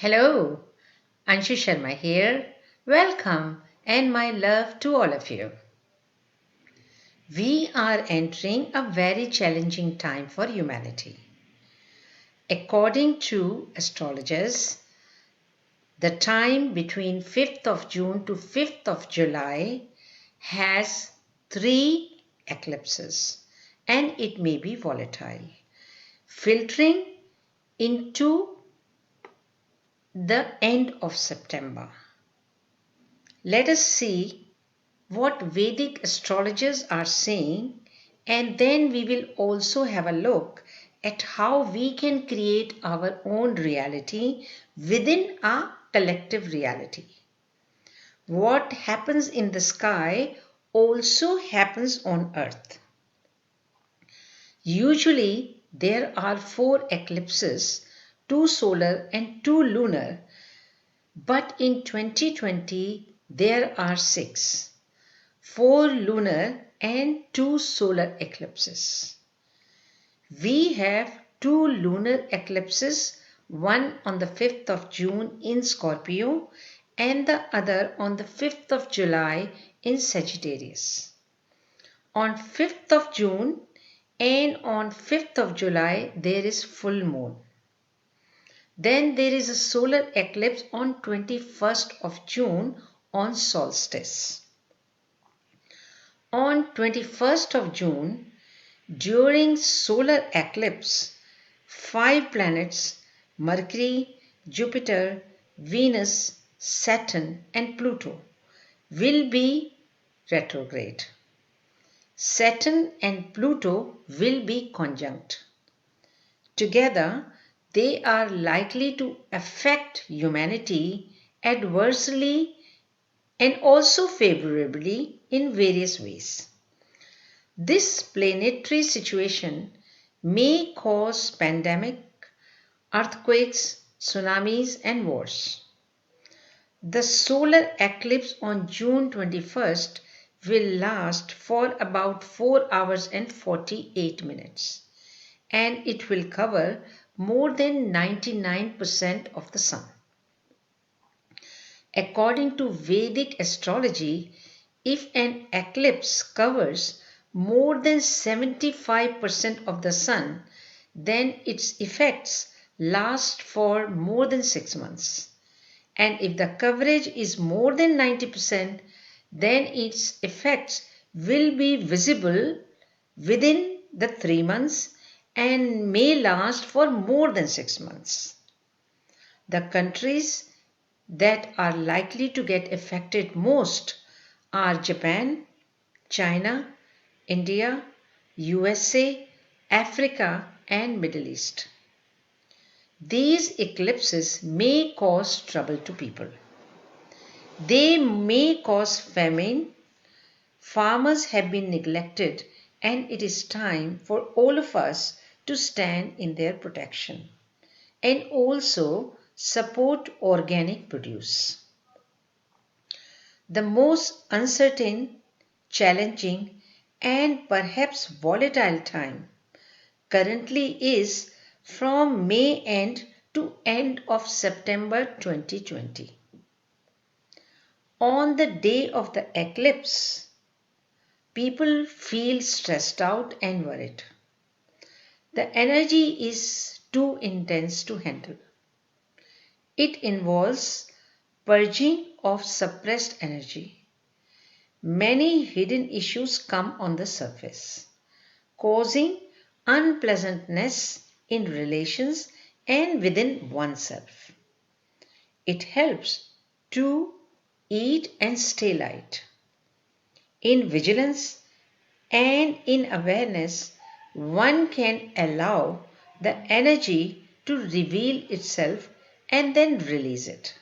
Hello, Anshu Sharma here. Welcome and my love to all of you. We are entering a very challenging time for humanity. According to astrologers, the time between 5th of June to 5th of July has three eclipses and it may be volatile, filtering into the end of September. Let us see what Vedic astrologers are saying, and then we will also have a look at how we can create our own reality within a collective reality. What happens in the sky also happens on earth. Usually there are four eclipses, two solar and two lunar, but in 2020 there are six. Four lunar and two solar eclipses. We have two lunar eclipses, one on the 5th of June in Scorpio and the other on the 5th of July in Sagittarius. On 5th of June and on 5th of July there is full moon. Then there is a solar eclipse on 21st of June on solstice. On 21st of June, during solar eclipse, five planets Mercury, Jupiter, Venus, Saturn and Pluto will be retrograde. Saturn and Pluto will be conjunct. Together, they are likely to affect humanity adversely and also favorably in various ways. This planetary situation may cause pandemic, earthquakes, tsunamis and wars. The solar eclipse on June 21st will last for about 4 hours and 48 minutes and it will cover more than 99% of the sun. According to Vedic astrology, if an eclipse covers more than 75% of the sun, then its effects last for more than 6 months. And if the coverage is more than 90%, then its effects will be visible within the 3 months and may last for more than 6 months. The countries that are likely to get affected most are Japan, China, India, USA, Africa and Middle East. These eclipses may cause trouble to people. They may cause famine. Farmers have been neglected and it is time for all of us to stand in their protection and also support organic produce. The most uncertain, challenging and perhaps volatile time currently is from May end to end of September 2020. On the day of the eclipse, people feel stressed out and worried. The energy is too intense to handle. It involves purging of suppressed energy. Many hidden issues come on the surface, causing unpleasantness in relations and within oneself. It helps to eat and stay light. In vigilance and in awareness, one can allow the energy to reveal itself and then release it.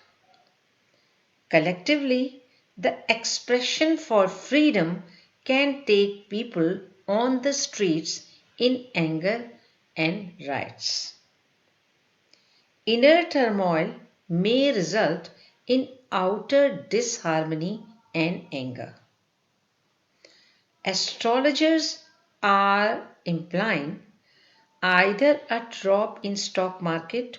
Collectively, the expression for freedom can take people on the streets in anger and riots. Inner turmoil may result in outer disharmony and anger. Astrologers are implying either a drop in stock market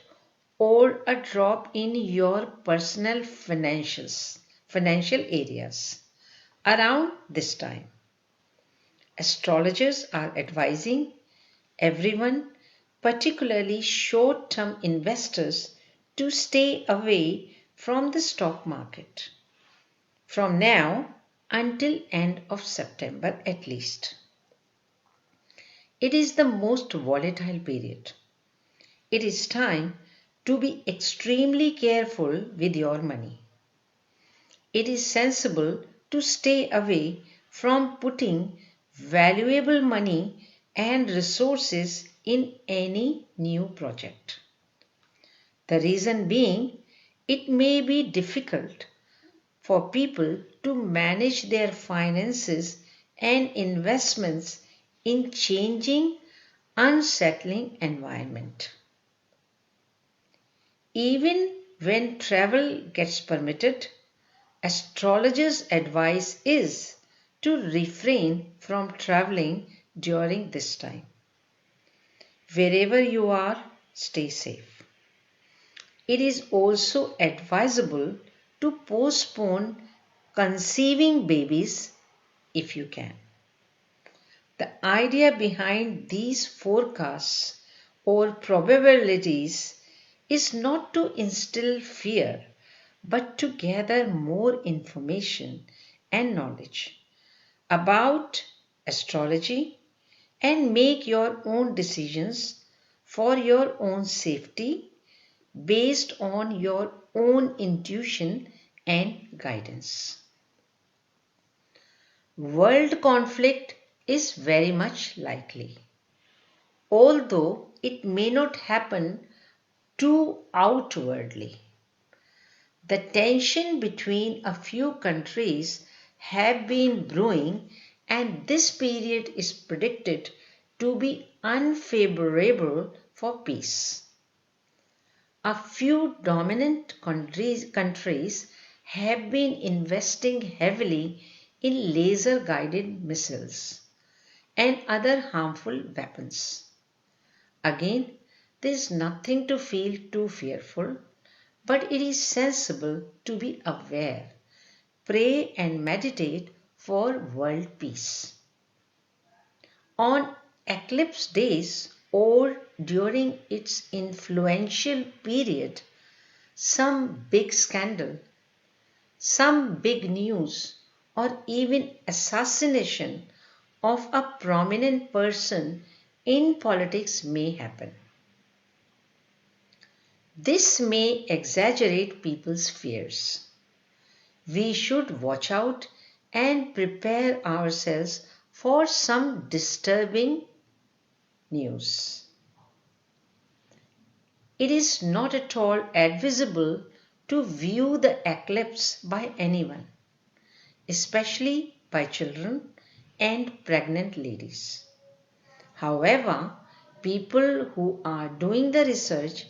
or a drop in your personal financial areas around this time. Astrologers are advising everyone, particularly short-term investors, to stay away from the stock market from now until end of September at least. It is the most volatile period. It is time to be extremely careful with your money. It is sensible to stay away from putting valuable money and resources in any new project. The reason being, it may be difficult for people to manage their finances and investments in changing, unsettling environment. Even when travel gets permitted, astrologers' advice is to refrain from traveling during this time. Wherever you are, stay safe. It is also advisable to postpone conceiving babies if you can. The idea behind these forecasts or probabilities is not to instill fear, but to gather more information and knowledge about astrology and make your own decisions for your own safety based on your own intuition and guidance. World conflict is very much likely, although it may not happen too outwardly. The tension between a few countries have been brewing, and this period is predicted to be unfavorable for peace. A few dominant countries have been investing heavily in laser-guided missiles and other harmful weapons. Again, there is nothing to feel too fearful, but it is sensible to be aware, pray and meditate for world peace. On eclipse days or during its influential period, some big scandal, some big news, or even assassination of a prominent person in politics may happen. This may exaggerate people's fears. We should watch out and prepare ourselves for some disturbing news. It is not at all advisable to view the eclipse by anyone, especially by children and pregnant ladies. However, people who are doing the research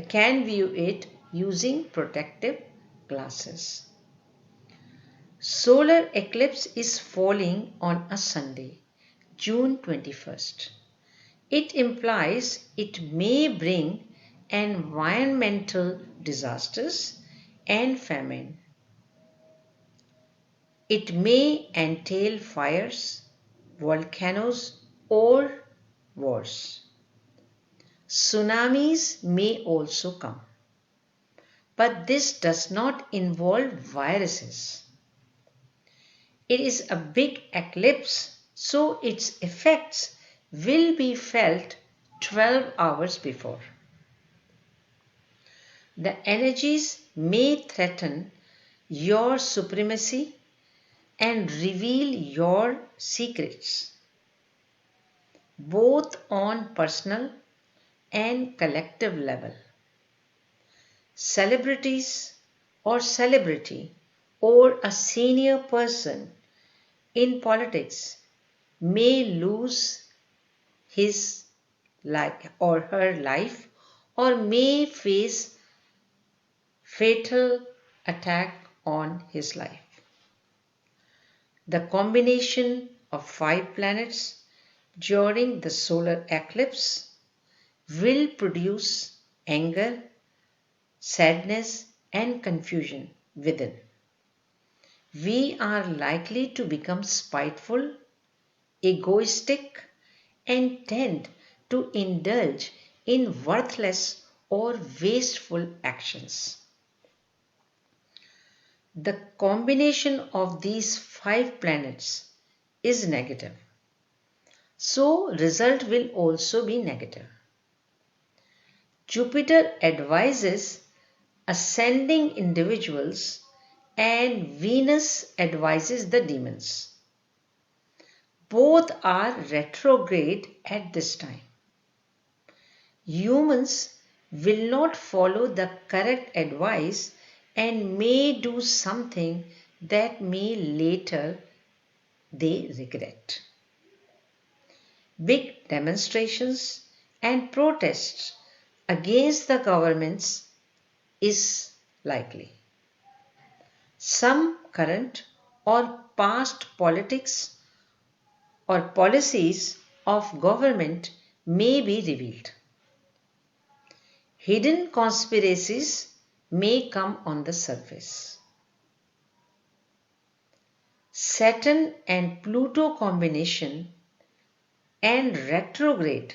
can view it using protective glasses. Solar eclipse is falling on a Sunday, June 21st. It implies it may bring environmental disasters and famine. It may entail fires, volcanoes, or wars. Tsunamis may also come, but this does not involve viruses. It is a big eclipse, so its effects will be felt 12 hours before. The energies may threaten your supremacy and reveal your secrets, both on personal and collective level. Celebrities or celebrity or a senior person in politics may lose his life or her life or may face fatal attack on his life. The combination of 5 planets during the solar eclipse will produce anger, sadness, and confusion within. We are likely to become spiteful, egoistic, and tend to indulge in worthless or wasteful actions. The combination of these five planets is negative, so result will also be negative. Jupiter advises ascending individuals and Venus advises the demons. Both are retrograde at this time. Humans will not follow the correct advice and may do something that may later they regret. Big demonstrations and protests against the governments is likely. Some current or past politics or policies of government may be revealed. Hidden conspiracies may come on the surface. Saturn and Pluto combination and retrograde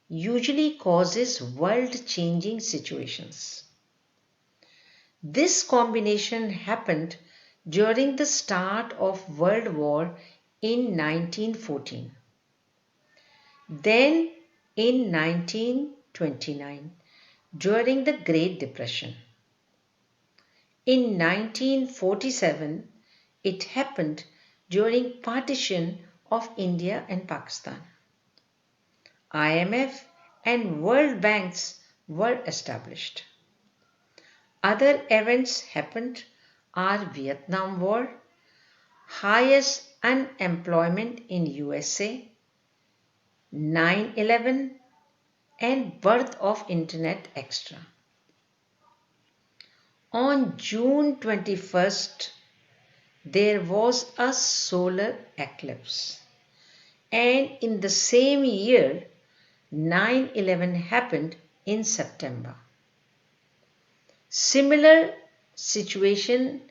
usually causes world-changing situations. This combination happened during the start of World War in 1914. Then in 1929 during the Great Depression. In 1947 it happened during partition of India and Pakistan. IMF and World Banks were established. Other events happened are Vietnam War, highest unemployment in USA, 9/11 and birth of Internet Extra. On June 21st, there was a solar eclipse. And in the same year, 9/11 happened in September. Similar situation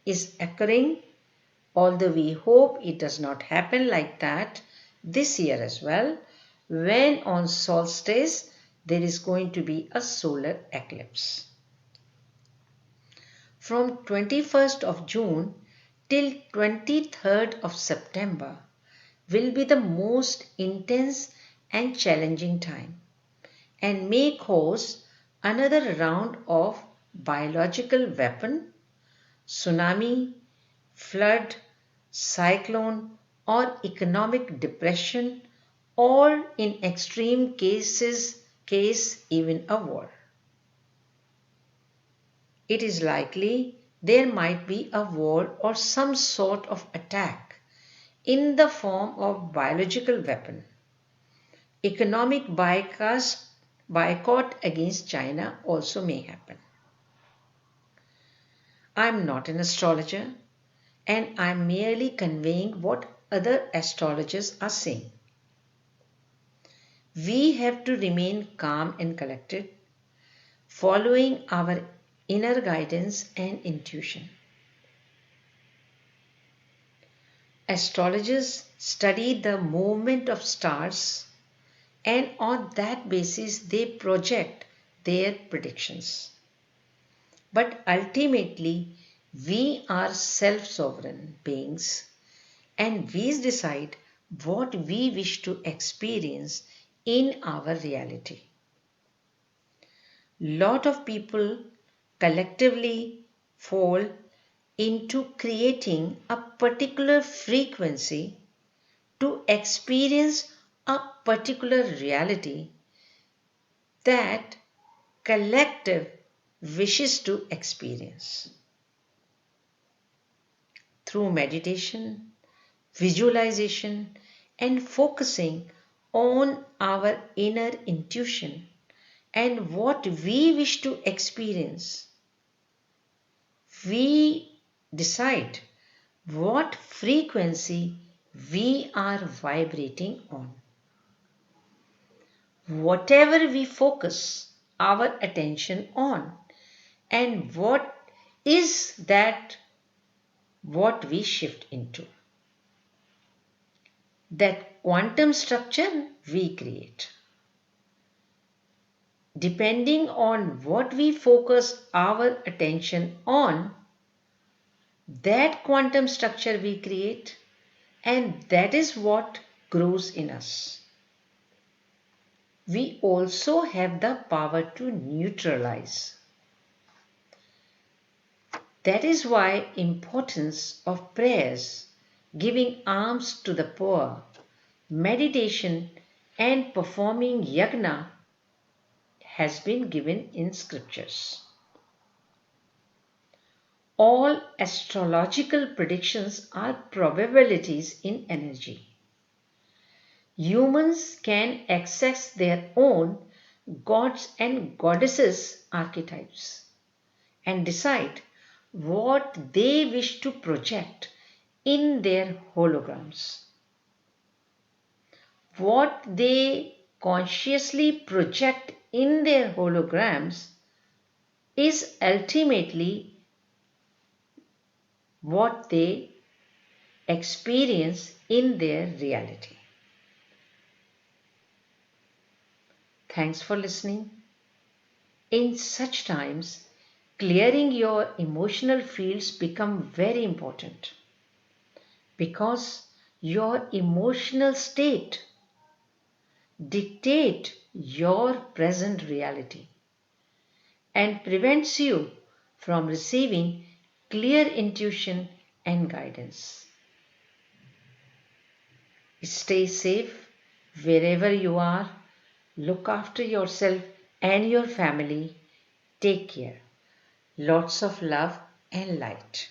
is occurring, although we hope it does not happen like that this year as well, when on solstice there is going to be a solar eclipse. From 21st of June till 23rd of September will be the most intense and challenging time and may cause another round of biological weapon, tsunami, flood, cyclone or economic depression or in extreme case even a war. It is likely there might be a war or some sort of attack in the form of biological weapon. Economic boycott against China also may happen. I am not an astrologer and I am merely conveying what other astrologers are saying. We have to remain calm and collected, following our inner guidance and intuition. Astrologers study the movement of stars and on that basis they project their predictions. But ultimately, we are self-sovereign beings and we decide what we wish to experience in our reality. Lot of people collectively fall into creating a particular frequency to experience a particular reality that collective wishes to experience. Through meditation, visualization and focusing on our inner intuition and what we wish to experience, we decide what frequency we are vibrating on. Whatever we focus our attention on. And what is that what we shift into? That quantum structure we create. Depending on what we focus our attention on, that quantum structure we create, and that is what grows in us. We also have the power to neutralize. That is why importance of prayers, giving alms to the poor, meditation and performing yagna has been given in scriptures. All astrological predictions are probabilities in energy. Humans can access their own gods and goddesses archetypes and decide what they wish to project in their holograms. What they consciously project in their holograms is ultimately what they experience in their reality. Thanks for listening. In such times, clearing your emotional fields become very important because your emotional state dictate your present reality and prevents you from receiving clear intuition and guidance. Stay safe wherever you are. Look after yourself and your family. Take care. Lots of love and light.